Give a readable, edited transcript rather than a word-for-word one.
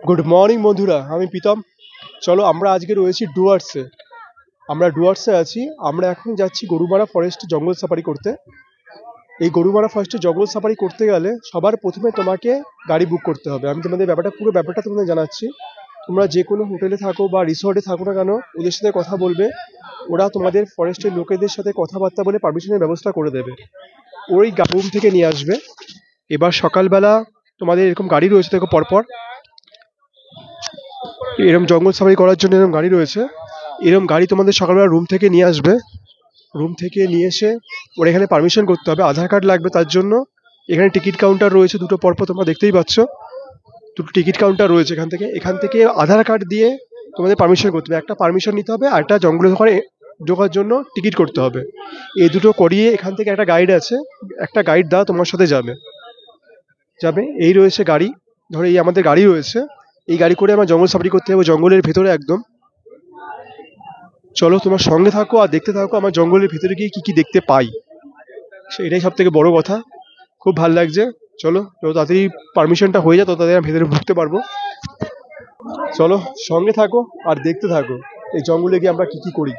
Good morning বন্ধুরা, আমি প্রীতম। চলো আমরা আজকে রয়েছি ডুয়ার্সে। আমরা ডুয়ার্সে আছি। আমরা এখন যাচ্ছি গরুমারা ফরেস্ট জঙ্গল সাফারি করতে। এই গরুমারা ফরেস্টে জঙ্গল সাফারি করতে গেলে সবার প্রথমে তোমাকে গাড়ি বুক করতে হবে। আমি তোমাদের পুরো ব্যাপারটা তোমাদের জানাচ্ছি। তোমরা যে কোনো হোটেলে থাকো বা রিসর্টে থাকো না কেন, ওদের সাথে কথা বলবে। ওরা তোমাদের ফরেস্টের লোকেদের সাথে কথাবার্তা বলে পারমিশনের ব্যবস্থা করে দেবে। ওই রুম থেকে নিয়ে আসবে। এবার সকালবেলা তোমাদের এরকম গাড়ি রয়েছে, দেখো পরপর এরকম জঙ্গল সাফারি করার জন্য এরকম গাড়ি রয়েছে। এরকম গাড়ি তোমাদের সকালবেলা রুম থেকে নিয়ে আসবে। রুম থেকে নিয়ে এসে ওর এখানে পারমিশন করতে হবে, আধার কার্ড লাগবে তার জন্য। এখানে টিকিট কাউন্টার রয়েছে দুটো পরপর, তোমরা দেখতেই পাচ্ছ। দুটো টিকিট কাউন্টার রয়েছে। এখান থেকে আধার কার্ড দিয়ে তোমাদের পারমিশন করতে হবে। একটা পারমিশন নিতে হবে আর একটা জঙ্গলে ঢোকার জন্য টিকিট করতে হবে। এই দুটো করিয়ে এখান থেকে একটা গাইড আছে, একটা গাইড দা তোমার সাথে যাবে। এই রয়েছে গাড়ি। ধরো এই আমাদের গাড়ি রয়েছে। এই গাড়ি করে আমরা জঙ্গল সাফারি করতে যাবো, জঙ্গলের ভেতরে একদম। চলো তোমার সঙ্গে থাকো আর দেখতে থাকো আমার জঙ্গলের ভিতরে গিয়ে কি কি দেখতে পাই। এটাই সব থেকে বড় কথা। খুব ভালো লাগছে। চলো যত তাড়াতাড়ি পারমিশনটা হয়ে যায় তত তাড়াতাড়ি আমি ভেতরে ঢুকতে পারবো। চলো সঙ্গে থাকো আর দেখতে থাকো এই জঙ্গলে গিয়ে আমরা কি কি করি।